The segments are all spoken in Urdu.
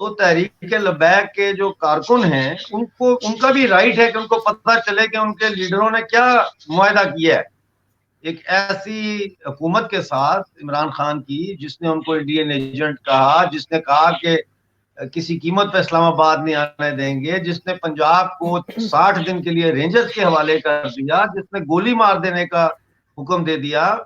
تو تحریک لبیک کے جو کارکن ہیں ان کا بھی رائٹ ہے کہ ان کو پتہ چلے کہ ان کے لیڈروں نے کیا معاہدہ کیا ہے ایک ایسی حکومت کے ساتھ عمران خان کی جس نے ان کو انڈین ایجنٹ کہا, جس نے کہا کہ کسی قیمت پہ اسلام آباد نہیں آنے دیں گے, جس نے پنجاب کو 60 دن کے لیے رینجرز کے حوالے کر دیا, جس نے گولی مار دینے کا حکم دے دیا,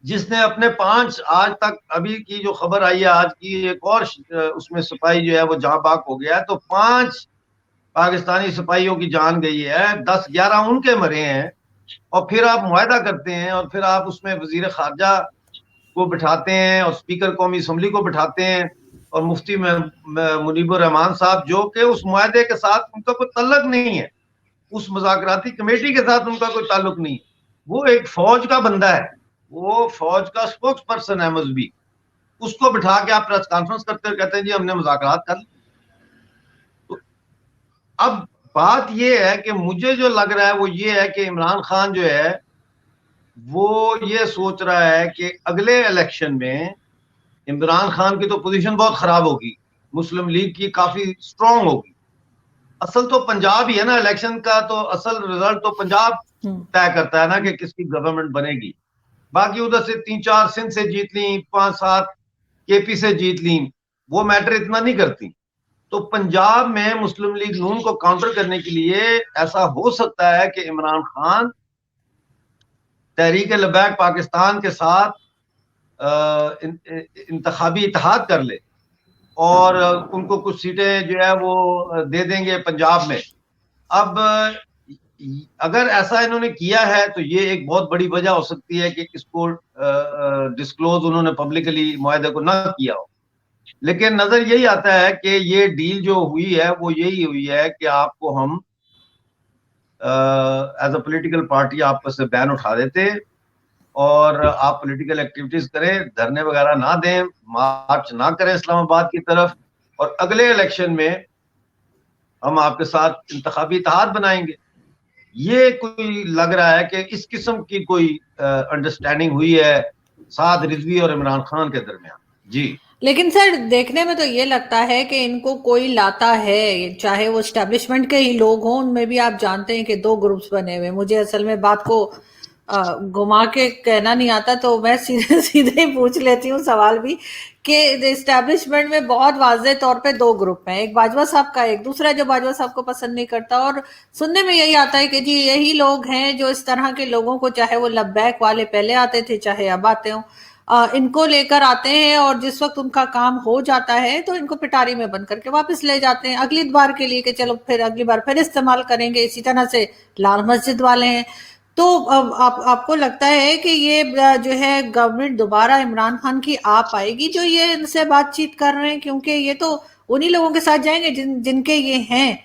جس نے اپنے 5 آج تک ابھی کی جو خبر آئی ہے آج کی ایک اور اس میں سپاہی جو ہے وہ جاں بحق ہو گیا, تو 5 پاکستانی سپاہیوں کی جان گئی ہے, 10-11 ان کے مرے ہیں, اور پھر آپ معاہدہ کرتے ہیں اور پھر آپ اس میں وزیر خارجہ کو بٹھاتے ہیں اور اسپیکر قومی اسمبلی کو بٹھاتے ہیں اور مفتی منیب الرحمان صاحب جو کہ اس معاہدے کے ساتھ ان کا کوئی تعلق نہیں ہے, اس مذاکراتی کمیٹی کے ساتھ ان کا کوئی تعلق نہیں ہے, وہ ایک فوج کا بندہ ہے, وہ فوج کا اسپوکس پرسن ہے مذہبی, اس کو بٹھا کے آپ پریس کانفرنس کرتے ہوئے کہتے ہیں جی ہم نے مذاکرات کر لی. تو اب بات یہ ہے کہ مجھے جو لگ رہا ہے وہ یہ ہے کہ عمران خان جو ہے وہ یہ سوچ رہا ہے کہ اگلے الیکشن میں عمران خان کی تو پوزیشن بہت خراب ہوگی, مسلم لیگ کی کافی سٹرونگ ہوگی. اصل تو پنجاب ہی ہے نا, الیکشن کا تو اصل رزلٹ تو پنجاب طے کرتا ہے نا کہ کس کی گورنمنٹ بنے گی. باقی ادھر سے 3-4 سندھ سے جیت لیں, 5-7 کے پی سے جیت لیں, وہ میٹر اتنا نہیں کرتی. تو پنجاب میں مسلم لیگ نون کو کاؤنٹر کرنے کے لیے ایسا ہو سکتا ہے کہ عمران خان تحریک لبیک پاکستان کے ساتھ انتخابی اتحاد کر لے اور ان کو کچھ سیٹیں جو ہے وہ دے دیں گے پنجاب میں. اب اگر ایسا انہوں نے کیا ہے تو یہ ایک بہت بڑی وجہ ہو سکتی ہے کہ اس کو ڈسکلوز انہوں نے پبلکلی معاہدے کو نہ کیا ہو. لیکن نظر یہی آتا ہے کہ یہ ڈیل جو ہوئی ہے وہ یہی ہوئی ہے کہ آپ کو ہم ایز اے پولیٹیکل پارٹی آپ سے بین اٹھا دیتے اور آپ پولیٹیکل ایکٹیویٹیز کریں, دھرنے وغیرہ نہ دیں, مارچ نہ کریں اسلام آباد کی طرف, اور اگلے الیکشن میں ہم آپ کے ساتھ انتخابی اتحاد بنائیں گے. یہ کوئی لگ رہا ہے کہ اس قسم کی کوئی انڈرسٹینڈنگ ہوئی ہے سعد رضوی اور عمران خان کے درمیان. جی لیکن سر دیکھنے میں تو یہ لگتا ہے کہ ان کو کوئی لاتا ہے, چاہے وہ اسٹیبلشمنٹ کے ہی لوگ ہوں, ان میں بھی آپ جانتے ہیں کہ 2 گروپس بنے ہوئے. مجھے اصل میں بات کو گھما کے کہنا نہیں آتا تو میں سیدھے ہی پوچھ لیتی ہوں سوال بھی, کہ اسٹیبلشمنٹ میں بہت واضح طور پہ 2 گروپ ہیں, ایک باجوہ صاحب کا, ایک دوسرا جو باجوہ صاحب کو پسند نہیں کرتا. اور سننے میں یہی آتا ہے کہ جی یہی لوگ ہیں جو اس طرح کے لوگوں کو, چاہے وہ لبیک والے پہلے آتے تھے چاہے اب آتے ہوں, ان کو لے کر آتے ہیں اور جس وقت ان کا کام ہو جاتا ہے تو ان کو پٹاری میں بند کر کے واپس لے جاتے ہیں اگلی بار کے لیے کہ چلو پھر اگلی بار پھر استعمال کریں گے. اسی طرح سے لال مسجد والے ہیں. تو آپ کو لگتا ہے کہ یہ جو ہے گورنمنٹ دوبارہ عمران خان کی آ پائے گی جو یہ ان سے بات چیت کر رہے ہیں, کیونکہ یہ تو انہی لوگوں کے ساتھ جائیں گے جن کے یہ ہیں,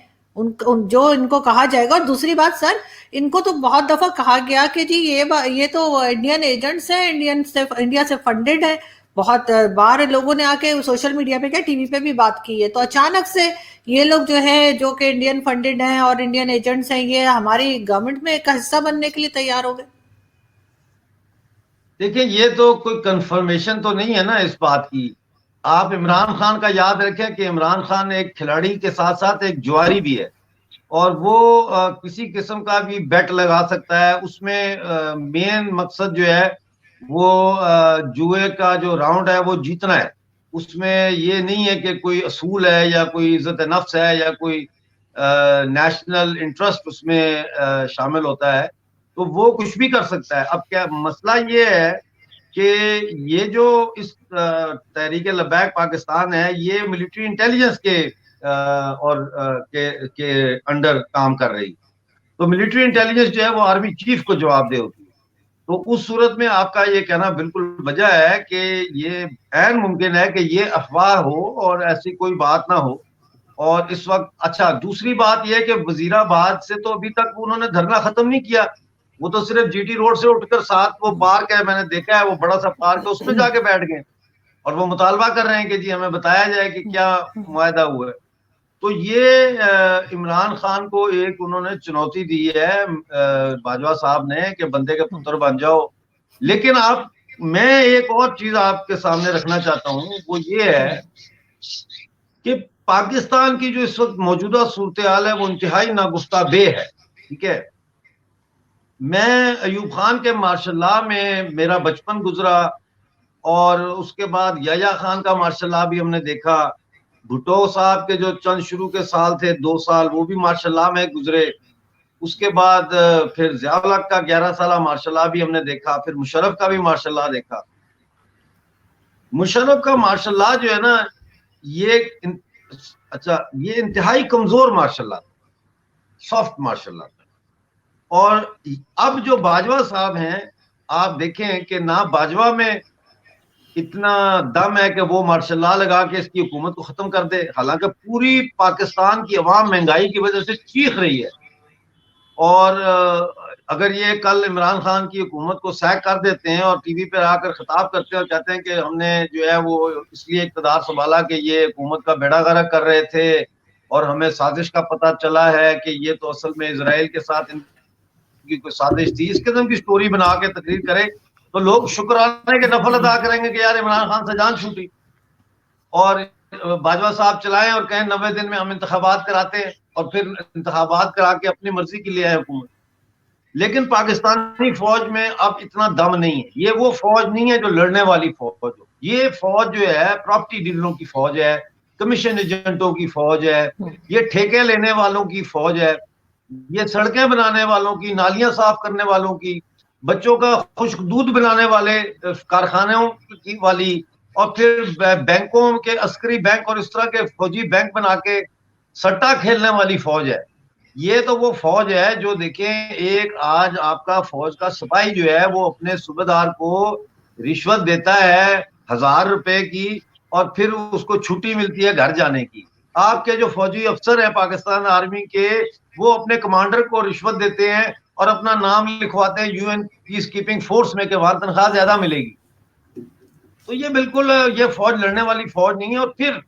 جو ان کو کہا جائے گا. اور دوسری بات سر, ان کو تو بہت دفعہ کہا گیا کہ جی یہ تو انڈین ایجنٹس ہیں, انڈیا سے فنڈڈ ہے. بہت بار لوگوں نے آ کے سوشل میڈیا پہ کیا ٹی وی پہ بھی بات کی ہے. تو اچانک سے یہ لوگ جو ہے جو کہ انڈین فنڈڈ ہیں اور انڈین ایجنٹس ہیں, یہ ہماری گورنمنٹ میں ایک حصہ بننے کے لیے تیار ہو گئے. دیکھیں یہ تو کوئی کنفرمیشن تو نہیں ہے نا اس بات کی. آپ عمران خان کا یاد رکھیں کہ عمران خان ایک کھلاڑی کے ساتھ ساتھ ایک جواری بھی ہے, اور وہ کسی قسم کا بھی بیٹ لگا سکتا ہے. اس میں مین مقصد جو ہے وہ جوئے کا جو راؤنڈ ہے وہ جیتنا ہے. اس میں یہ نہیں ہے کہ کوئی اصول ہے یا کوئی عزت نفس ہے یا کوئی نیشنل انٹرسٹ اس میں شامل ہوتا ہے, تو وہ کچھ بھی کر سکتا ہے. اب کیا مسئلہ یہ ہے کہ یہ جو اس تحریک لبیک پاکستان ہے یہ ملٹری انٹیلیجنس اور کے انڈر کام کر رہی, تو ملٹری انٹیلیجنس جو ہے وہ آرمی چیف کو جواب دہ ہوتی ہے. تو اس صورت میں آپ کا یہ کہنا بالکل وجہ ہے کہ یہ عین ممکن ہے کہ یہ افواہ ہو اور ایسی کوئی بات نہ ہو. اور اس وقت اچھا دوسری بات یہ ہے کہ وزیر آباد سے تو ابھی تک انہوں نے دھرنا ختم نہیں کیا, وہ تو صرف جی ٹی روڈ سے اٹھ کر ساتھ وہ پارک ہے, میں نے دیکھا ہے وہ بڑا سا پارک ہے, اس میں جا کے بیٹھ گئے اور وہ مطالبہ کر رہے ہیں کہ جی ہمیں بتایا جائے کہ کیا معاہدہ ہوا ہے. تو یہ عمران خان کو ایک انہوں نے چنوتی دی ہے باجوہ صاحب نے کہ بندے کے پتر بن جاؤ. لیکن میں ایک اور چیز آپ کے سامنے رکھنا چاہتا ہوں, وہ یہ ہے کہ پاکستان کی جو اس وقت موجودہ صورتحال ہے وہ انتہائی ناگفتہ بے ہے. ٹھیک ہے, میں ایوب خان کے ماشاء اللہ میں میرا بچپن گزرا, اور اس کے بعد یحییٰ خان کا ماشاء اللہ بھی ہم نے دیکھا. بھٹو صاحب کے جو چند شروع کے سال تھے 2 سال, وہ بھی ماشاء اللہ میں گزرے. اس کے بعد پھر ضیاء الحق کا 11 سالہ ماشاء اللہ بھی ہم نے دیکھا. پھر مشرف کا بھی ماشاء اللہ دیکھا. مشرف کا ماشاء اللہ جو ہے نا, یہ اچھا یہ انتہائی کمزور ماشاء اللہ, سافٹ ماشاء اللہ. اور اب جو باجوہ صاحب ہیں, آپ دیکھیں کہ نہ باجوہ میں اتنا دم ہے کہ وہ ماشاء اللہ لگا کے اس کی حکومت کو ختم کر دے, حالانکہ پوری پاکستان کی عوام مہنگائی کی وجہ سے چیخ رہی ہے. اور اگر یہ کل عمران خان کی حکومت کو سیک کر دیتے ہیں اور ٹی وی پہ آ کر خطاب کرتے ہیں اور کہتے ہیں کہ ہم نے جو ہے وہ اس لیے اقتدار سنبھالا کہ یہ حکومت کا بیڑا غرق کر رہے تھے, اور ہمیں سازش کا پتہ چلا ہے کہ یہ تو اصل میں اسرائیل کے ساتھ ان کی کوئی سازش تھی, اس قسم کی سٹوری بنا کے تقریر کرے, تو لوگ شکرانے کے نفل ادا کریں گے کہ یار عمران خان سے جان چھوٹی. اور باجوہ صاحب چلائیں اور کہیں 90 دن میں ہم انتخابات کراتے ہیں, اور پھر انتخابات کرا کے اپنی مرضی کی لے آئے حکومت. لیکن پاکستانی فوج میں اب اتنا دم نہیں ہے. یہ وہ فوج نہیں ہے جو لڑنے والی فوج ہو. یہ فوج جو ہے پراپرٹی ڈیلروں کی فوج ہے, کمیشن ایجنٹوں کی فوج ہے, یہ ٹھیکے لینے والوں کی فوج ہے, یہ سڑکیں بنانے والوں کی, نالیاں صاف کرنے والوں کی, بچوں کا خشک دودھ بنانے والے کارخانوں کی والی, اور پھر بینکوں کے عسکری بینک اور اس طرح کے فوجی بینک بنا کے سٹا کھیلنے والی فوج ہے. یہ تو وہ فوج ہے جو دیکھیں, ایک آج آپ کا فوج کا سپاہی جو ہے وہ اپنے صوبیدار کو رشوت دیتا ہے 1000 روپے کی, اور پھر اس کو چھٹی ملتی ہے گھر جانے کی. آپ کے جو فوجی افسر ہیں پاکستان آرمی کے, وہ اپنے کمانڈر کو رشوت دیتے ہیں اور اپنا نام لکھواتے ہیں UN پیس کیپنگ فورس میں کہ وہاں تنخواہ زیادہ ملے گی. تو یہ بالکل یہ فوج لڑنے والی فوج نہیں ہے. اور پھر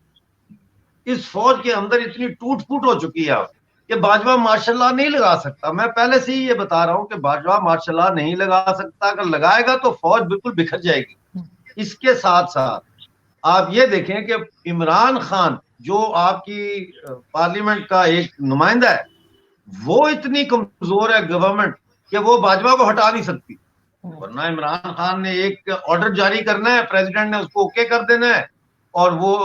اس فوج کے اندر اتنی ٹوٹ پھوٹ ہو چکی ہے کہ باجوہ ماشاء اللہ نہیں لگا سکتا. میں پہلے سے ہی یہ بتا رہا ہوں کہ باجوہ ماشاء اللہ نہیں لگا سکتا. اگر لگائے گا تو فوج بالکل بکھر جائے گی. اس کے ساتھ ساتھ آپ یہ دیکھیں کہ عمران خان جو آپ کی پارلیمنٹ کا ایک نمائندہ ہے, وہ اتنی کمزور ہے گورنمنٹ کہ وہ باجوہ کو ہٹا نہیں سکتی. ورنہ عمران خان نے ایک آرڈر جاری کرنا ہے, پریزیڈنٹ نے اس کو اوکے کر دینا ہے, اور وہ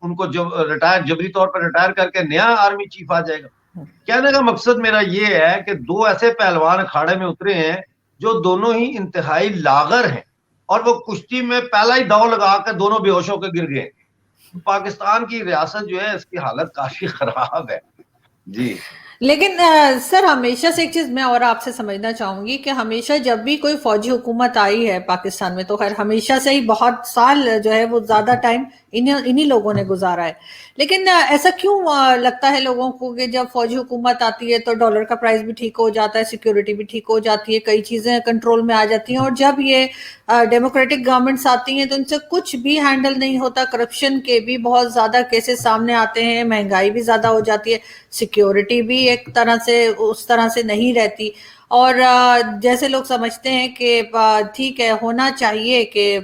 ان کو جبری طور پر ریٹائر کر کے نیا آرمی چیف آ جائے گا. کہنے کا مقصد میرا یہ ہے کہ 2 ایسے پہلوان اکھاڑے میں اترے ہیں جو دونوں ہی انتہائی لاغر ہیں, اور وہ کشتی میں پہلا ہی داؤ لگا کے دونوں بے ہوش ہو کے گر گئے. پاکستان کی ریاست جو ہے اس کی حالت کافی خراب ہے. جی لیکن سر ہمیشہ سے ایک چیز میں اور آپ سے سمجھنا چاہوں گی کہ ہمیشہ جب بھی کوئی فوجی حکومت آئی ہے پاکستان میں, تو خیر ہمیشہ سے ہی بہت سال جو ہے وہ زیادہ ٹائم انہی لوگوں نے گزارا ہے. لیکن ایسا کیوں لگتا ہے لوگوں کو کہ جب فوجی حکومت آتی ہے تو ڈالر کا پرائس بھی ٹھیک ہو جاتا ہے, سیکیورٹی بھی ٹھیک ہو جاتی ہے, کئی چیزیں کنٹرول میں آ جاتی ہیں, اور جب یہ ڈیموکریٹک گورنمنٹس آتی ہیں تو ان سے کچھ بھی ہینڈل نہیں ہوتا, کرپشن کے بھی بہت زیادہ کیسز سامنے آتے ہیں, مہنگائی بھی زیادہ ہو جاتی ہے, سیکیورٹی بھی ایک طرح سے اس طرح سے نہیں رہتی. اور جیسے لوگ سمجھتے ہیں کہ ٹھیک ہے ہونا چاہیے کہ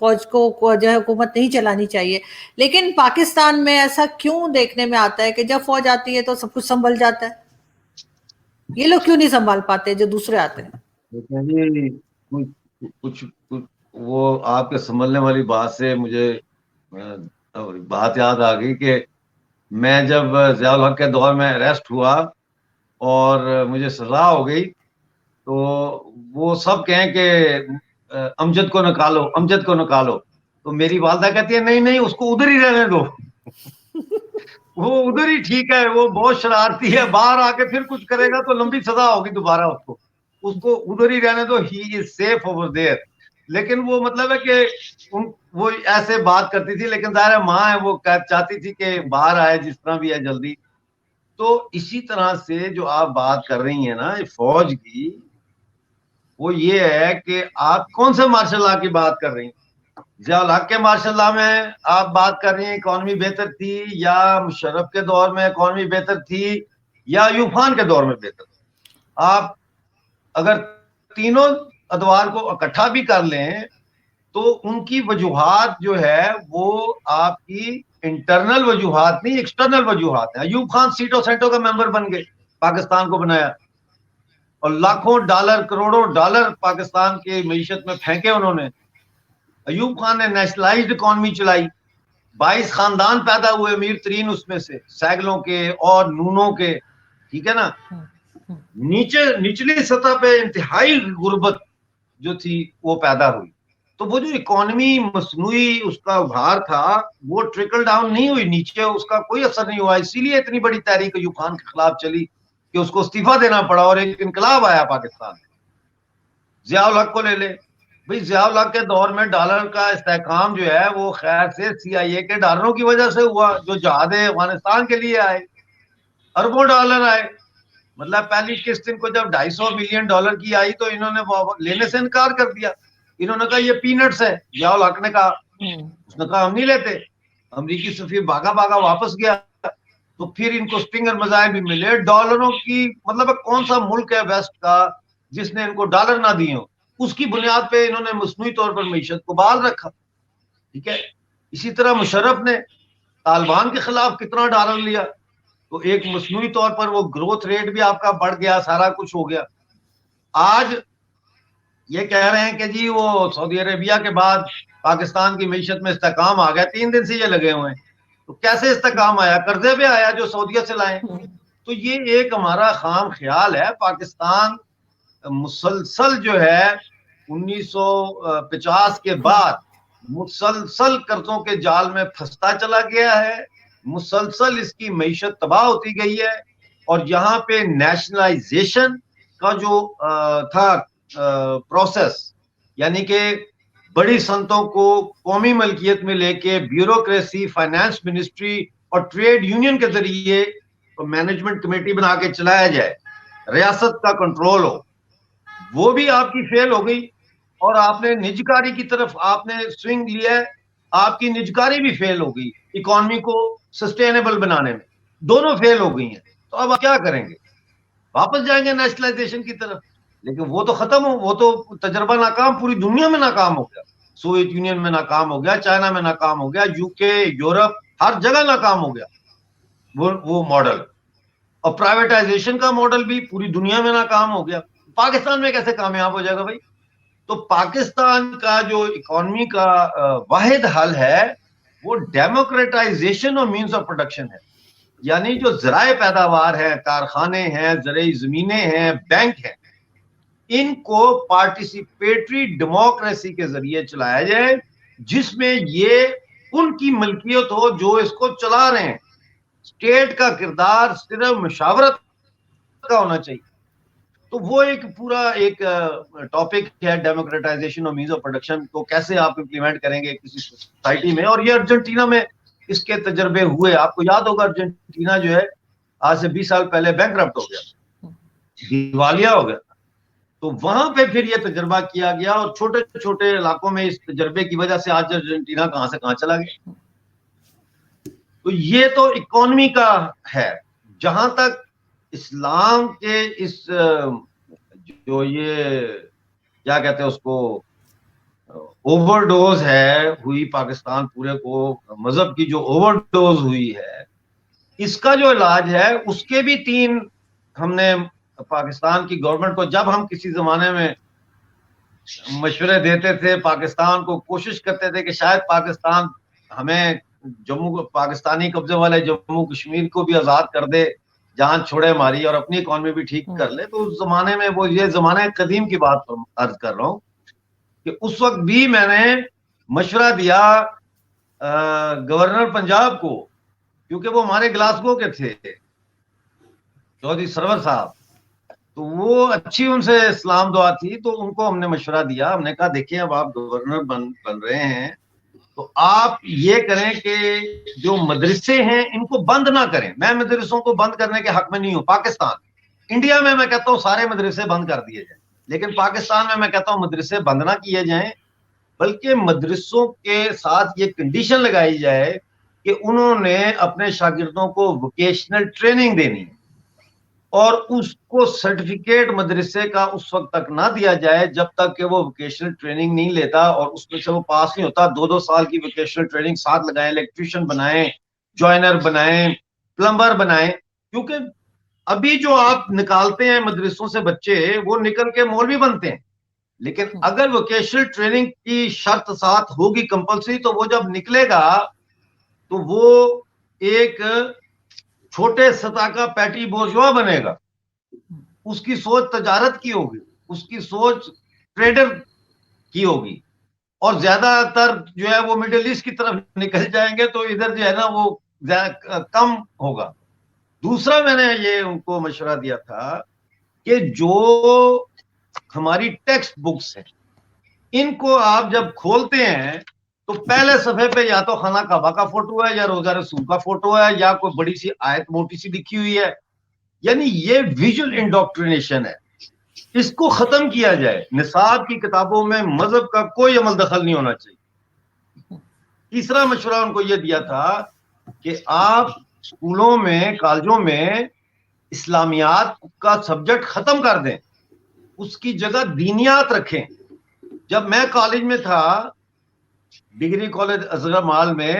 فوج کو جو ہے حکومت نہیں چلانی چاہیے, لیکن پاکستان میں ایسا کیوں دیکھنے میں آتا ہے کہ جب فوج آتی ہے تو سب کچھ سنبھل جاتا ہے؟ یہ لوگ کیوں نہیں سنبھال پاتے جو دوسرے آتے ہیں؟ جی کچھ وہ آپ کے سنبھلنے والی بات سے مجھے بات یاد آ گئی کہ میں جب ضیاء الحق کے دور میں اریسٹ ہوا اور مجھے سزا ہو گئی, تو وہ سب کہیں کہ امجد کو نکالو, امجد کو نکالو. تو میری والدہ کہتی ہے نہیں اس کو ادھر ہی رہنے دو, وہ ادھر ہی ٹھیک ہے, وہ بہت شرارتی ہے, باہر آ کے پھر کچھ کرے گا تو لمبی سزا ہوگی دوبارہ اس کو ادھر ہی رہنے دو, ہی از سیف اوور دیئر. لیکن وہ مطلب ہے کہ وہ ایسے بات کرتی تھی, لیکن ظاہر ہے ماں ہے, وہ چاہتی تھی کہ باہر آئے جس طرح بھی ہے جلدی. تو اسی طرح سے جو آپ بات کر رہی ہیں نا فوج کی, وہ یہ ہے کہ آپ کون سے مارشل لا کی بات کر رہی ہیں؟ ضیاء الحق کے مارشل اللہ میں آپ بات کر رہی ہیں اکانومی بہتر تھی, یا مشرف کے دور میں اکانومی بہتر تھی, یا ایوب خان کے دور میں بہتر تھی؟ آپ اگر تینوں ادوار کو اکٹھا بھی کر لیں تو ان کی وجوہات جو ہے وہ آپ کی انٹرنل وجوہات نہیں، ایکسٹرنل وجوہات ہیں. ایوب خان سیٹو سینٹو کا ممبر بن گئے، پاکستان کو بنایا، اور لاکھوں ڈالر کروڑوں ڈالر پاکستان کی معیشت میں پھینکے انہوں نے. ایوب خان نے نیشنلائزڈ اکانومی چلائی، 22 خاندان پیدا ہوئے امیر ترین اس میں سے، سیگلوں کے اور نونوں کے، ٹھیک ہے نا. نچلی سطح پہ انتہائی غربت جو تھی وہ پیدا ہوئی. تو وہ جو اکانومی مصنوعی اس کا ابھار تھا وہ ٹرکل ڈاؤن نہیں ہوئی نیچے، اس کا کوئی اثر نہیں ہوا. اسی لیے اتنی بڑی تحریک ایوب خان کے خلاف چلی کہ اس کو استعفیٰ دینا پڑا اور ایک انقلاب آیا پاکستان میں. ضیاء الحق کو لے لے بھائی، ضیاء الحق کے دور میں ڈالر کا استحکام جو ہے وہ خیر سے سی آئی اے کے ڈالروں کی وجہ سے ہوا، جو جہاد افغانستان کے لیے آئے، اربوں ڈالر آئے. مطلب پہلی قسط ان کو جب $250 ملین کی آئی تو انہوں نے لینے سے انکار کر دیا. انہوں نے کہا یہ پینٹس ہے. ضیاء الحق نے کہا، اس نے کہا ہم نہیں لیتے. امریکی سفیر بھاگا بھاگا واپس گیا. تو پھر ان کو سٹنگر میزائل بھی ملے ڈالروں کی. مطلب کون سا ملک ہے ویسٹ کا جس نے ان کو ڈالر نہ دیے ہوں؟ اس کی بنیاد پہ انہوں نے مصنوعی طور پر معیشت کو بحال رکھا. ٹھیک ہے. اسی طرح مشرف نے طالبان کے خلاف کتنا ڈالر لیا، تو ایک مصنوعی طور پر وہ گروتھ ریٹ بھی آپ کا بڑھ گیا، سارا کچھ ہو گیا. آج یہ کہہ رہے ہیں کہ جی وہ سعودی عربیہ کے بعد پاکستان کی معیشت میں استحکام آ گیا. 3 دن سے یہ لگے ہوئے ہیں. تو کیسے استحکام آیا؟ قرضے پہ آیا جو سعودیہ سے لائے. تو یہ ایک ہمارا خام خیال ہے. پاکستان مسلسل جو ہے 1950 کے بعد مسلسل قرضوں کے جال میں پھنستا چلا گیا ہے، مسلسل اس کی معیشت تباہ ہوتی گئی ہے. اور یہاں پہ نیشنلائزیشن کا جو تھا پروسیس، یعنی کہ بڑی صنعتوں کو قومی ملکیت میں لے کے بیوروکریسی، فائنانس منسٹری اور ٹریڈ یونین کے ذریعے مینجمنٹ کمیٹی بنا کے چلایا جائے، ریاست کا کنٹرول ہو، وہ بھی آپ کی فیل ہو گئی. اور آپ نے نجکاری کی طرف آپ نے سوئنگ لیا ہے، آپ کی نجکاری بھی فیل ہو گئی. اکانومی کو سسٹینیبل بنانے میں دونوں فیل ہو گئی ہیں. تو اب آپ کیا کریں گے؟ واپس جائیں گے نیشنلائزیشن کی طرف. لیکن وہ تو ختم ہو، وہ تو تجربہ ناکام، پوری دنیا میں ناکام ہو گیا. سوویت یونین میں ناکام ہو گیا، چائنا میں ناکام ہو گیا، یو کے، یورپ، ہر جگہ ناکام ہو گیا وہ ماڈل. اور پرائیویٹائزیشن کا ماڈل بھی پوری دنیا میں ناکام ہو گیا. پاکستان میں کیسے کامیاب ہو جائے گا بھائی؟ تو پاکستان کا جو اکانومی کا واحد حل ہے وہ ڈیموکریٹائزیشن اور مینز آف پروڈکشن ہے. یعنی جو ذرائع پیداوار ہیں، کارخانے ہیں، زرعی زمینیں ہیں، بینک ہیں، ان کو پارٹیسپیٹری ڈیموکریسی کے ذریعے چلایا جائے، جس میں یہ ان کی ملکیت ہو جو اس کو چلا رہے ہیں. اسٹیٹ کا کردار صرف مشاورت کا ہونا چاہیے. تو وہ ایک پورا ایک ٹاپک ہے ڈیموکریٹائزیشن اور مینز آف پروڈکشن کو کیسے آپ امپلیمنٹ کریں گے کسی سوسائٹی میں. اور یہ ارجنٹینا میں اس کے تجربے ہوئے. آپ کو یاد ہوگا ارجنٹینا جو ہے آج سے 20 سال پہلے بینکرپٹ ہو گیا، دیوالیہ ہو گیا. تو وہاں پہ پھر یہ تجربہ کیا گیا اور چھوٹے چھوٹے علاقوں میں اس تجربے کی وجہ سے آج ارجنٹینا کہاں سے کہاں چلا گیا. تو یہ تو اکانومی کا ہے. جہاں تک اسلام کے اس جو یہ کیا کہتے ہیں اس کو اوور ڈوز ہے ہوئی پاکستان پورے کو، مذہب کی جو اوور ڈوز ہوئی ہے، اس کا جو علاج ہے اس کے بھی 3 ہم نے پاکستان کی گورنمنٹ کو، جب ہم کسی زمانے میں مشورے دیتے تھے، پاکستان کو کوشش کرتے تھے کہ شاید پاکستان ہمیں پاکستانی قبضے والے جموں کشمیر کو بھی آزاد کر دے، جان چھوڑے ہماری، اور اپنی اکانومی بھی ٹھیک کر لے. تو اس زمانے میں وہ یہ زمانہ قدیم کی بات عرض کر رہا ہوں کہ اس وقت بھی میں نے مشورہ دیا گورنر پنجاب کو، کیونکہ وہ ہمارے گلاسگو کے تھے، چودھری سرور صاحب. تو وہ اچھی ان سے اسلام دعا تھی، تو ان کو ہم نے مشورہ دیا. ہم نے کہا دیکھیں اب آپ گورنر بن رہے ہیں تو آپ یہ کریں کہ جو مدرسے ہیں ان کو بند نہ کریں. میں مدرسوں کو بند کرنے کے حق میں نہیں ہوں. پاکستان، انڈیا میں کہتا ہوں سارے مدرسے بند کر دیے جائیں، لیکن پاکستان میں کہتا ہوں مدرسے بند نہ کیے جائیں، بلکہ مدرسوں کے ساتھ یہ کنڈیشن لگائی جائے کہ انہوں نے اپنے شاگردوں کو ووکیشنل ٹریننگ دینی ہے. اور اس کو سرٹیفکیٹ مدرسے کا اس وقت تک نہ دیا جائے جب تک کہ وہ ووکیشنل ٹریننگ نہیں لیتا اور اس میں سے وہ پاس نہیں ہوتا. 2-2 سال کی ووکیشنل ٹریننگ ساتھ لگائیں, الیکٹریشین بنائیں, جوائنر بنائیں, پلمبر بنائیں. کیونکہ ابھی جو آپ نکالتے ہیں مدرسوں سے بچے, وہ نکل کے مولوی بنتے ہیں, لیکن اگر ووکیشنل ٹریننگ کی شرط ساتھ ہوگی کمپلسری, تو وہ جب نکلے گا تو وہ ایک چھوٹے سطح کا پیٹی بورژوا بنے گا. اس کی سوچ تجارت کی ہوگی, اس کی سوچ ٹریڈر کی ہوگی, اور زیادہ تر جو ہے وہ مڈل ایسٹ کی طرف نکل جائیں گے, تو ادھر جو ہے نا وہ کم ہوگا. دوسرا میں نے یہ ان کو مشورہ دیا تھا کہ جو ہماری ٹیکسٹ بکس ہیں, ان کو آپ جب کھولتے ہیں تو پہلے صفحے پہ یا تو خانہ کعبہ کا فوٹو ہے, یا روزہ رسول کا فوٹو ہے, یا کوئی بڑی سی آیت موٹی سی لکھی ہوئی ہے. یعنی یہ ویژل انڈوکٹرینیشن ہے, اس کو ختم کیا جائے. نصاب کی کتابوں میں مذہب کا کوئی عمل دخل نہیں ہونا چاہیے. تیسرا مشورہ ان کو یہ دیا تھا کہ آپ اسکولوں میں, کالجوں میں اسلامیات کا سبجیکٹ ختم کر دیں, اس کی جگہ دینیات رکھیں. جب میں کالج میں تھا, ڈگری کالج اصغر مال میں,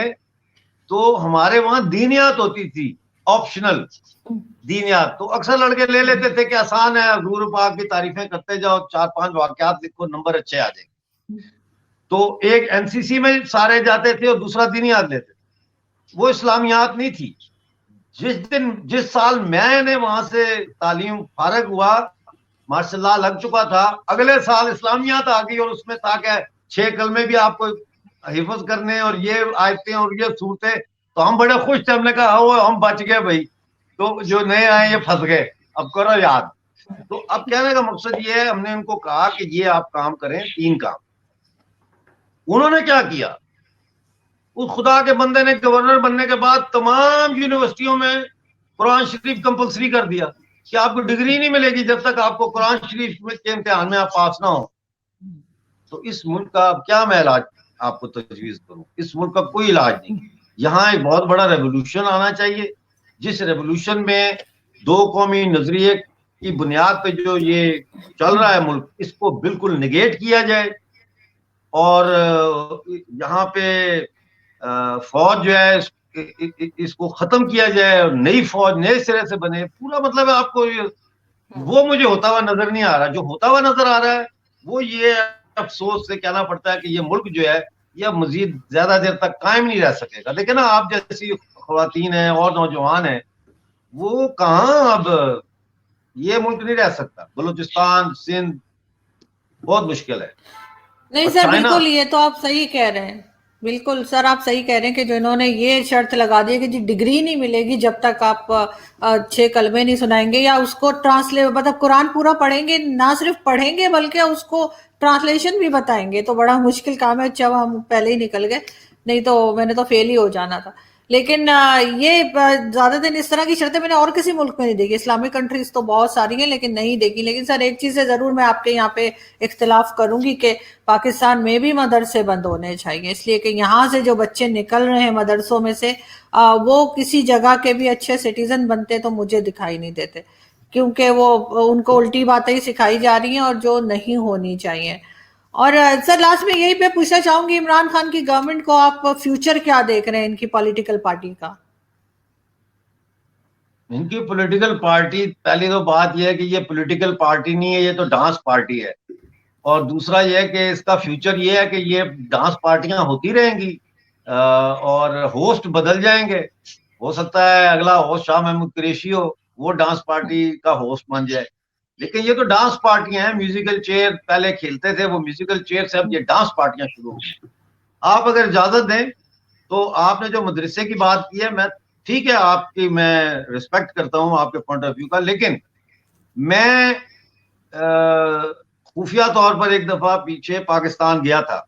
تو ہمارے وہاں دینیات ہوتی تھی, آپشنل دینیات. تو اکثر لڑکے لے لیتے تھے کہ آسان ہے, حضور پاک کی تعریفیں کرتے جاؤ, 4-5 واقعات لکھو, نمبر اچھے آ جائیں گے. تو ایک این سی سی میں سارے جاتے تھے اور دوسرا دینیات لیتے تھے. وہ اسلامیات نہیں تھی. جس سال میں نے وہاں سے تعلیم فارغ ہوا, ماشاء اللہ لگ چکا تھا, اگلے سال اسلامیات آ گئی, اور اس میں تھا کہ 6 کلمے بھی آپ کو حفظ کرنے, اور یہ آیتیں اور یہ صورتیں. تو ہم بڑے خوش تھے, ہم نے کہا ہم بچ گئے بھائی, تو جو نئے آئے یہ پھنس گئے, اب کرو یاد. تو اب کہنے کا مقصد یہ ہے, ہم نے ان کو کہا کہ یہ آپ کام کریں, 3 کام. انہوں نے کیا کیا, اس خدا کے بندے نے گورنر بننے کے بعد تمام یونیورسٹیوں میں قرآن شریف کمپلسری کر دیا کہ آپ کو ڈگری نہیں ملے گی جب تک آپ کو قرآن شریف کے امتحان میں آپ پاس نہ ہو. تو اس ملک کا اب کیا میں علاج آپ کو تجویز کروں؟ اس ملک کا کوئی علاج نہیں. یہاں ایک بہت بڑا ریولوشن آنا چاہیے, جس ریولوشن میں 2 قومی نظریے کی بنیاد پہ جو یہ چل رہا ہے ملک, اس کو بالکل نگیٹ کیا جائے, اور یہاں پہ فوج جو ہے اس کو ختم کیا جائے, اور نئی فوج نئے سرے سے بنے. پورا مطلب ہے آپ کو وہ مجھے ہوتا ہوا نظر نہیں آ رہا. جو ہوتا ہوا نظر آ رہا ہے وہ یہ افسوس سے کہنا پڑتا ہے کہ یہ ملک جو ہے یہ مزید زیادہ دیر تک قائم نہیں رہ سکے گا. لیکن آپ جیسی خواتین ہیں اور نوجوان ہیں, وہ کہاں, اب یہ ملک نہیں رہ سکتا. بلوچستان, سندھ بہت مشکل ہے. نہیں اور سر, چائنا, بالکل یہ تو آپ صحیح کہہ رہے ہیں. بالکل سر آپ صحیح کہہ رہے ہیں کہ جو انہوں نے یہ شرط لگا دی ہے کہ جی ڈگری نہیں ملے گی جب تک آپ 6 کلمے نہیں سنائیں گے, یا اس کو ٹرانسلیٹ, مطلب قرآن پورا پڑھیں گے, نہ صرف پڑھیں گے بلکہ اس کو ٹرانسلیشن بھی بتائیں گے. تو بڑا مشکل کام ہے. اچھا ہم پہلے ہی نکل گئے, نہیں تو میں نے تو فیل ہی ہو جانا تھا. لیکن یہ زیادہ دن اس طرح کی شرطیں میں نے اور کسی ملک میں نہیں دیکھی. اسلامک کنٹریز تو بہت ساری ہیں لیکن نہیں دیکھی. لیکن سر ایک چیز ہے ضرور میں آپ کے یہاں پہ اختلاف کروں گی کہ پاکستان میں بھی مدرسے بند ہونے چاہیے, اس لیے کہ یہاں سے جو بچے نکل رہے ہیں مدرسوں میں سے, وہ کسی جگہ کے بھی اچھے سٹیزن بنتے تو مجھے دکھائی نہیں دیتے, کیونکہ وہ ان کو الٹی باتیں سکھائی جا رہی ہیں اور جو نہیں ہونی چاہیے. اور سر لاسٹ میں یہی پہ پوچھنا چاہوں گی, عمران خان کی گورنمنٹ کو آپ فیوچر کیا دیکھ رہے ہیں ان کی پولیٹیکل پارٹی کا؟ ان کی پولیٹیکل پارٹی, پہلی تو بات یہ ہے کہ یہ پولیٹیکل پارٹی نہیں ہے, یہ تو ڈانس پارٹی ہے. اور دوسرا یہ ہے کہ اس کا فیوچر یہ ہے کہ یہ ڈانس پارٹیاں ہوتی رہیں گی, اور ہوسٹ بدل جائیں گے. ہو سکتا ہے اگلا ہوسٹ شاہ محمود قریشی ہو, وہ ڈانس پارٹی کا ہوسٹ بن جائے. لیکن یہ تو ڈانس پارٹیاں ہیں, میوزیکل چیئر پہلے کھیلتے تھے, وہ میوزیکل چیئر سے اب یہ ڈانس پارٹیاں شروع ہو گئی. آپ اگر اجازت دیں تو آپ نے جو مدرسے کی بات کی ہے, میں ٹھیک ہے آپ کی میں ریسپیکٹ کرتا ہوں آپ کے پوائنٹ آف ویو کا, لیکن میں خفیہ طور پر ایک دفعہ پیچھے پاکستان گیا تھا,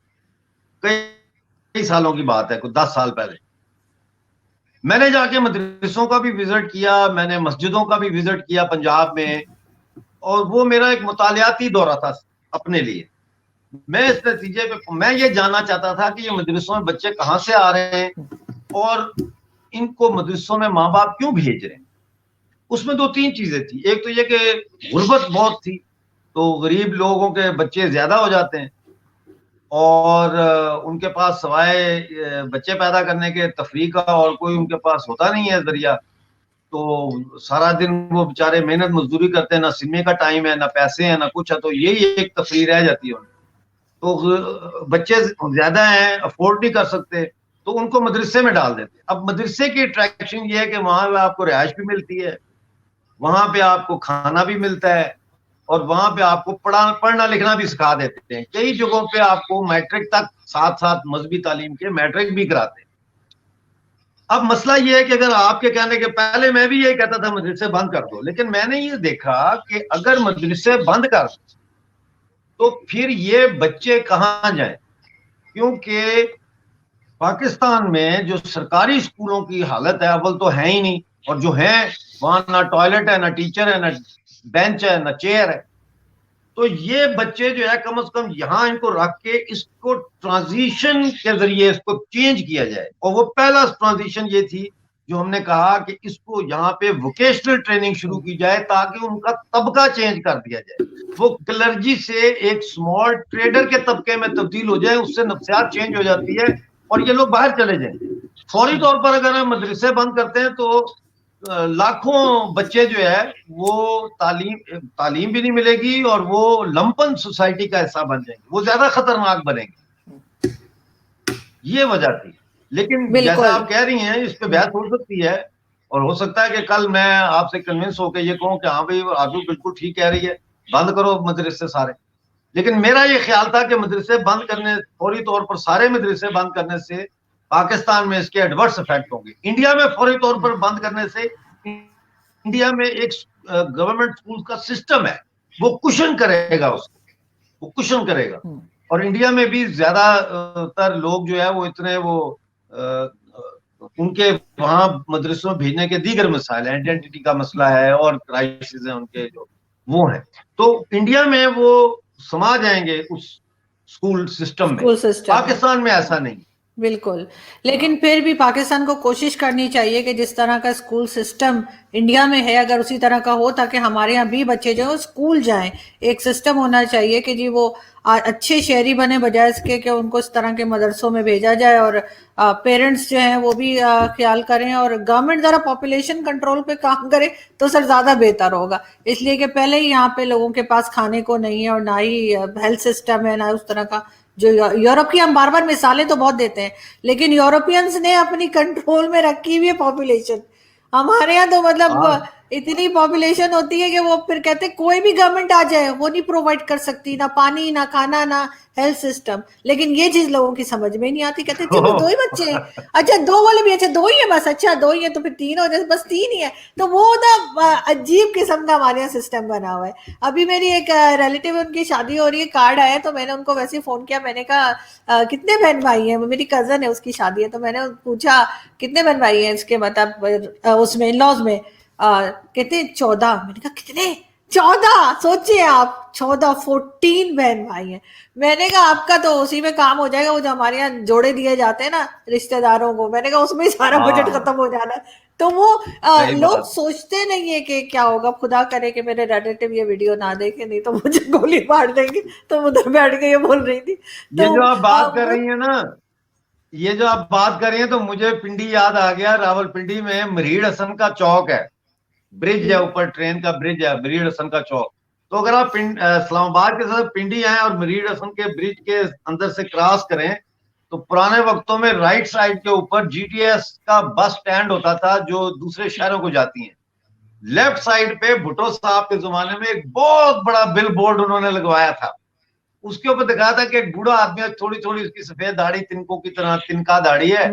کئی سالوں کی بات ہے, کچھ 10 سال پہلے. میں نے جا کے مدرسوں کا بھی وزٹ کیا, میں نے مسجدوں کا بھی وزٹ کیا پنجاب میں, اور وہ میرا ایک مطالعاتی دورہ تھا اپنے لیے. میں اس نتیجے پہ میں یہ جاننا چاہتا تھا کہ یہ مدرسوں میں بچے کہاں سے آ رہے ہیں, اور ان کو مدرسوں میں ماں باپ کیوں بھیج رہے ہیں. اس میں 2-3 چیزیں تھی. ایک تو یہ کہ غربت بہت تھی, تو غریب لوگوں کے بچے زیادہ ہو جاتے ہیں, اور ان کے پاس سوائے بچے پیدا کرنے کے تفریح کا اور کوئی ان کے پاس ہوتا نہیں ہے ذریعہ. تو سارا دن وہ بیچارے محنت مزدوری کرتے ہیں, نہ سننے کا ٹائم ہے, نہ پیسے ہیں, نہ کچھ ہے, تو یہی ایک تفریح رہ جاتی ہے. تو بچے زیادہ ہیں, افورڈ نہیں کر سکتے, تو ان کو مدرسے میں ڈال دیتے. اب مدرسے کی اٹریکشن یہ ہے کہ وہاں پہ آپ کو رہائش بھی ملتی ہے, وہاں پہ آپ کو کھانا بھی ملتا ہے, اور وہاں پہ آپ کو پڑھنا لکھنا بھی سکھا دیتے ہیں. کئی جگہوں پہ آپ کو میٹرک تک ساتھ ساتھ مذہبی تعلیم کے میٹرک بھی کراتے ہیں. اب مسئلہ یہ ہے کہ اگر آپ کے کہنے کے پہلے میں بھی یہی کہتا تھا مدرسے بند کر دو, لیکن میں نے یہ دیکھا کہ اگر مدرسے بند کر دو تو پھر یہ بچے کہاں جائیں, کیونکہ پاکستان میں جو سرکاری اسکولوں کی حالت ہے اول تو ہے ہی نہیں, اور جو ہیں وہاں نہ ٹوائلٹ ہے, نہ ٹیچر ہے, نہ بینچ ہے, نہ چیئر ہے. تو یہ بچے جو ہے کم از کم یہاں ان کو رکھ کے اس کو ٹرانزیشن کے ذریعے اس کو چینج کیا جائے. اور وہ پہلا ٹرانزیشن یہ تھی جو ہم نے کہا کہ اس کو یہاں پہ ووکیشنل ٹریننگ شروع کی جائے تاکہ ان کا طبقہ چینج کر دیا جائے. وہ کلرجی سے ایک سمال ٹریڈر کے طبقے میں تبدیل ہو جائے, اس سے نفسیات چینج ہو جاتی ہے اور یہ لوگ باہر چلے جائیں. فوری طور پر اگر ہم مدرسے بند کرتے ہیں تو لاکھوں بچے جو ہے وہ تعلیم بھی نہیں ملے گی, اور وہ لمپن سوسائٹی کا حصہ بن جائیں گے, وہ زیادہ خطرناک بنیں گے. یہ وجہ تھی. لیکن جیسا آپ کہہ رہی ہیں اس پہ بحث ہو سکتی ہے, اور ہو سکتا ہے کہ کل میں آپ سے کنونس ہو کے یہ کہوں کہ ہاں بھائی آرزو بالکل ٹھیک کہہ رہی ہے, بند کرو مدرسے سارے. لیکن میرا یہ خیال تھا کہ مدرسے بند کرنے, فوری طور پر سارے مدرسے بند کرنے سے پاکستان میں اس کے ایڈورس افیکٹ ہوں گے. انڈیا میں فوری طور پر بند کرنے سے انڈیا میں ایک گورنمنٹ اسکول کا سسٹم ہے, وہ کشن کرے گا, اس کو وہ کشن کرے گا. اور انڈیا میں بھی زیادہ تر لوگ جو ہے وہ اتنے وہ ان کے وہاں مدرسوں بھیجنے کے دیگر مسائل ہیں, آئیڈینٹی کا مسئلہ ہے اور کرائسس ہیں ان کے جو وہ ہیں. تو انڈیا میں وہ سما جائیں گے اس اسکول سسٹم میں, پاکستان میں ایسا نہیں. بالکل. لیکن پھر بھی پاکستان کو کوشش کرنی چاہیے کہ جس طرح کا اسکول سسٹم انڈیا میں ہے اگر اسی طرح کا ہو, تاکہ ہمارے یہاں بھی بچے جو اسکول جائیں. ایک سسٹم ہونا چاہیے کہ جی وہ اچھے شہری بنے, بجائے اس کے کہ ان کو اس طرح کے مدرسوں میں بھیجا جائے. اور پیرنٹس جو ہیں وہ بھی خیال کریں, اور گورنمنٹ ذرا پاپولیشن کنٹرول پہ کام کرے تو سر زیادہ بہتر ہوگا. اس لیے کہ پہلے ہی یہاں پہ لوگوں کے پاس کھانے کو نہیں ہے, اور نہ ہی ہیلتھ سسٹم ہے, نہ اس طرح کا. جو یورپ کی ہم بار بار مثالیں تو بہت دیتے ہیں, لیکن یورپینز نے اپنی کنٹرول میں رکھی ہوئی ہے پاپولیشن. ہمارے یہاں تو مطلب اتنی پاپولیشن ہوتی ہے کہ وہ پھر کہتے ہیں کوئی بھی گورنمنٹ آ جائے وہ نہیں پرووائڈ کر سکتی, نہ پانی, نہ کھانا, نہ ہیلتھ سسٹم. لیکن یہ چیز لوگوں کی سمجھ میں نہیں آتی, کہتے چلو 2 ہی بچے ہیں, اچھا 2 والے بھی, اچھا 2 ہی ہے بس, اچھا 2 ہی ہے تو پھر 3 ہو جائے, بس 3 ہی ہے. تو وہ نا عجیب قسم کا ہمارے یہاں سسٹم بنا ہوا ہے. ابھی میری ایک ریلیٹیو, ان کی شادی ہو رہی ہے, کارڈ آیا تو میں نے ان کو ویسے فون کیا, میں نے کہا کتنے بہن بھائی ہیں, وہ میری کزن ہے اس کی شادی ہے, تو میں نے پوچھا کتنے بہن بھائی ہیں اس کے مطلب اس میں ان لاز میں, کہتے 14. میں نے کہا کتنے 14, سوچئے آپ 14 بہن بھائی ہیں. میں نے کہا آپ کا تو اسی میں کام ہو جائے گا, وہ جو ہمارے یہاں جوڑے دیے جاتے ہیں نا رشتہ داروں کو, میں نے کہا اس میں سارا بجٹ ختم ہو جانا ہے. تو وہ لوگ سوچتے نہیں ہے کہ کیا ہوگا. خدا کرے کہ میرے ریلیٹیو یہ ویڈیو نہ دیکھیں, نہیں تو مجھے گولی مار دیں گے. تو ادھر بیٹھ کے یہ بول رہی تھی. یہ جو آپ بات کر رہی ہیں نا, یہ جو آپ بات کر رہی ہیں تو مجھے پنڈی یاد آ گیا. راول پنڈی میں مرید حسن کا چوک ہے, برج ہے اوپر, ٹرین کا برج ہے, مرید حسن کا چوک. تو اگر آپ اسلام آباد کے ساتھ پنڈی آئیں اور مرید حسن کے برج کے اندر سے کراس کریں تو پرانے وقتوں میں رائٹ سائڈ کے اوپر جی ٹی ایس کا بس سٹینڈ ہوتا تھا جو دوسرے شہروں کو جاتی ہیں. لیفٹ سائڈ پہ بھٹو صاحب کے زمانے میں ایک بہت بڑا بل بورڈ انہوں نے لگوایا تھا. اس کے اوپر دکھایا تھا کہ ایک بوڑھا آدمی ہے, تھوڑی تھوڑی اس کی سفید داڑھی, تنکوں کی طرح تنکا داڑھی ہے,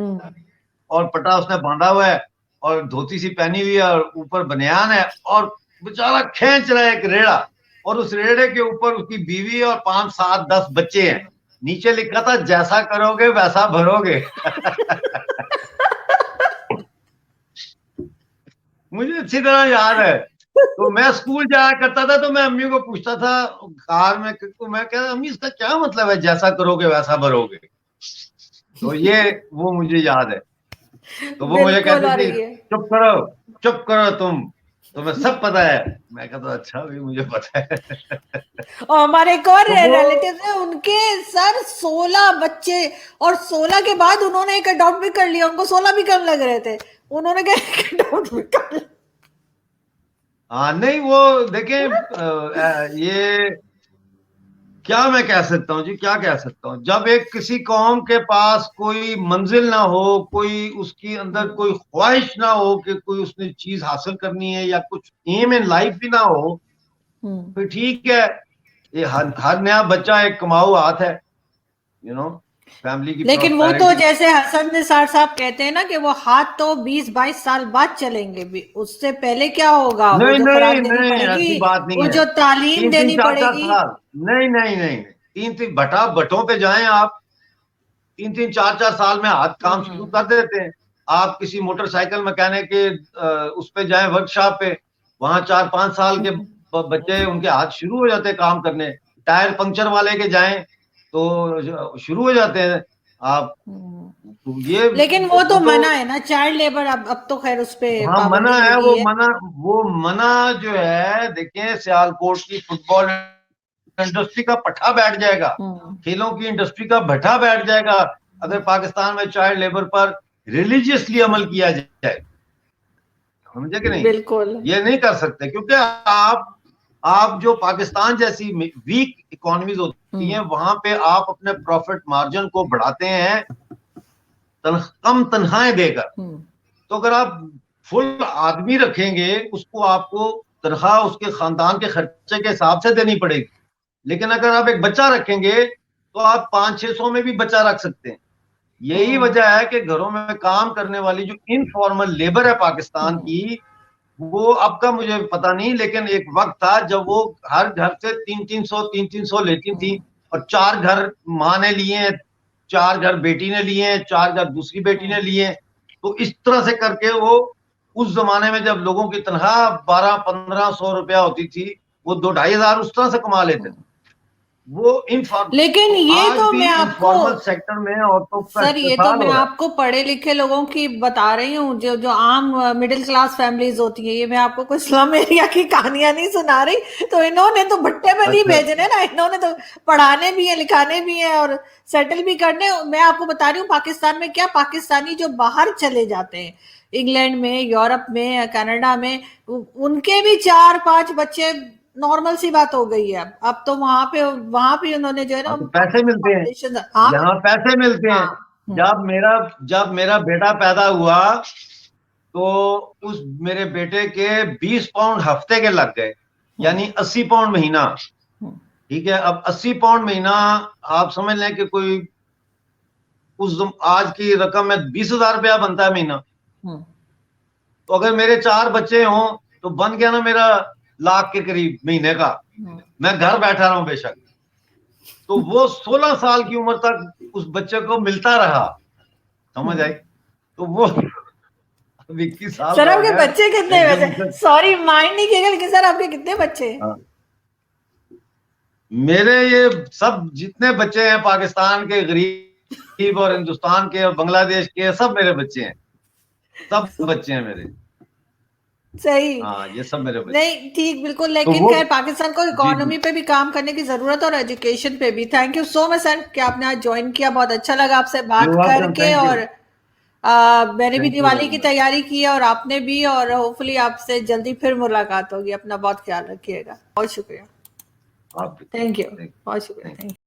اور پٹا اس نے باندھا ہوا ہے, اور دھوتی سی پہنی ہوئی ہے, اور اوپر بنیان ہے, اور بیچارہ کھینچ رہا ہے ایک ریڑا, اور اس ریڑے کے اوپر اس کی بیوی اور 5, 7, 10 بچے ہیں. نیچے لکھا تھا جیسا کرو گے ویسا بھرو گے. مجھے اچھی طرح یاد ہے. تو میں اسکول جایا کرتا تھا تو میں امی کو پوچھتا تھا کار میں, میں کہتا امی اس کا کیا مطلب ہے جیسا کرو گے ویسا بھرو گے. تو یہ وہ مجھے یاد ہے. تو وہ مجھے کہتی تھی چپ کرو تم, تو میں سب پتا ہے. میں کہتا اچھا بھی مجھے پتا ہے. اور ہمارے ایک اور تو وہ ریلیٹیو ہیں، ان کے سر 16 بچے، اور 16 کے بعد انہوں نے ایک اڈاپٹ بھی کر لیا، ان کو 16 بھی کم لگ رہے تھے، انہوں نے کہا ایک اڈاپٹ بھی کر لیا. ہاں نہیں وہ دیکھیں یہ کیا میں کہہ سکتا ہوں جی، کیا کہہ سکتا ہوں. جب ایک کسی قوم کے پاس کوئی منزل نہ ہو، کوئی اس کی اندر کوئی خواہش نہ ہو کہ کوئی اس نے چیز حاصل کرنی ہے، یا کچھ ایم ان لائف بھی نہ ہو، پھر ٹھیک ہے. یہ ہر نیا بچہ ایک کماؤ ہاتھ ہے، فیملی کی لیکن وہ تو پراسپیرٹی. جیسے حسن نثار صاحب کہتے ہیں نا کہ وہ ہاتھ تو 20-22 سال بعد چلیں گے، بھی اس سے پہلے کیا ہوگا، وہ نہیں جو نہیں خوراک دینی نہیں، پڑے ایسی گی، بات نہیں وہ ہے. جو تعلیم تین تین دینی چار پڑے چار گی. سال نہیں نہیں نہیں نہیں. تین بٹوں پہ جائیں آپ، 3-4 سال میں ہاتھ کام شروع کر دیتے ہیں. آپ کسی موٹر سائیکل مکینک کے اس پہ جائیں، ورک شاپ پہ، وہاں 4-5 سال کے بچے ان کے ہاتھ شروع ہو جاتے ہیں کام کرنے. ٹائر پنکچر والے کے جائیں تو شروع ہو جاتے ہیں آپ. یہ لیکن وہ تو منع ہے نا، چائلڈ لیبر، اب تو خیر اس پہ ہاں منع پابندی ہے. لگی ہے. وہ منع جو ہے، دیکھیں سیال کوٹ کی فٹ بال انڈسٹری کا پٹھا بیٹھ جائے گا، کھیلوں کی انڈسٹری کا بٹھا بیٹھ جائے گا اگر پاکستان میں چائلڈ لیبر پر ریلیجیسلی عمل کیا جائے. سمجھے کہ نہیں؟ بالکل. یہ نہیں کر سکتے، کیونکہ آپ جو پاکستان جیسی ویک اکانومیز ہوتی ہیں، وہاں پہ آپ اپنے پروفٹ مارجن کو بڑھاتے ہیں کم تنخواہیں دے کر. تو اگر آپ فل آدمی رکھیں گے، اس کو آپ کو تنخواہ اس کے خاندان کے خرچے کے حساب سے دینی پڑے گی. لیکن اگر آپ ایک بچہ رکھیں گے تو آپ 500-600 میں بھی بچہ رکھ سکتے ہیں. یہی وجہ ہے کہ گھروں میں کام کرنے والی جو انفارمل لیبر ہے پاکستان کی، وہ اب کا مجھے پتا نہیں، لیکن ایک وقت تھا جب وہ ہر گھر سے 300 لیتی تھی، اور 4 گھر ماں نے لیے ہیں، 4 گھر بیٹی نے لیے ہیں، 4 گھر دوسری بیٹی نے لیے ہیں. تو اس طرح سے کر کے وہ اس زمانے میں جب لوگوں کی تنخواہ 1200-1500 روپیہ ہوتی تھی، وہ 2-2,500 اس طرح سے کما لیتے تھے. وہ لیکن یہ آج تو بھی میں آپ کو، انفارمل سیکٹر میں عورتوں کا سر یہ تو استحصال میں ہو رہا آپ کو پڑھے لکھے لوگوں کی بتا رہی ہوں، جو عام مڈل کلاس فیملیز ہوتی ہیں. یہ میں آپ کو کوئی سلم ایریا کی کہانیاں نہیں سنا رہی. تو انہوں نے تو بھٹے میں ہے. نہیں اچھا بھیجنے نا، انہوں نے تو پڑھانے بھی ہیں، لکھانے بھی ہیں، اور سیٹل بھی کرنے. میں آپ کو بتا رہی ہوں پاکستان میں کیا، پاکستانی جو باہر چلے جاتے ہیں، انگلینڈ میں، یورپ میں، کینیڈا میں، ان کے بھی 4-5 بچے نارمل سی بات ہو گئی ہے. اب تو وہاں پہ انہوں نے جو ہے نا تو پیسے ملتے ہیں، فاؤنڈیشن. ہاں یہاں پیسے ملتے ہیں. ہاں. جب میرا بیٹا پیدا ہوا تو اس میرے بیٹے کے 20 پاؤنڈ ہفتے کے لگ گئے، یعنی 80 پاؤنڈ مہینہ. ٹھیک ہے، اب 80 پاؤنڈ مہینہ آپ سمجھ لیں کہ کوئی آج کی رقم میں 20,000 روپیہ بنتا ہے مہینہ. تو اگر میرے 4 بچے ہوں تو بن گیا نا میرا 1,00,000 کے قریب مہینے کا. میں گھر بیٹھا رہا ہوں بے شک. تو وہ 16 سال کی عمر تک اس بچے کو ملتا رہا. سمجھ آئی؟ تو وہ 21 سال سر کا آپ ہو کے گیا. بچے کتنے ہیں ایک دم ویسے؟ سوری مائنڈ نہیں کیے گا، لیکن سر آپ کے کتنے بچے ہیں؟ میرے یہ سب جتنے بچے ہیں پاکستان کے غریب اور ہندوستان کے اور بنگلہ دیش کے، سب میرے بچے ہیں. سب بچے ہیں میرے. صحیح. ہاں یہ سب میرے بچے. نہیں ٹھیک بالکل. تو لیکن وہ خیر پاکستان کو جی جی اکانومی پہ بھی کام کرنے کی ضرورت، اور ایجوکیشن پہ بھی. تھینک یو سو مچ سر کہ آپ نے آج جوائن کیا. بہت اچھا لگا آپ سے یو بات کر ویلکم. کے. Thank you. اور میں نے بھی تھینک یو دیوالی ویری کی مچ. تیاری کی ہے، اور آپ نے بھی، اور ہوپفلی آپ سے جلدی پھر ملاقات ہوگی. اپنا بہت خیال رکھیے گا. بہت شکریہ. آپ تھینک یو. تھینک بہت شکریہ. یو. Thank you.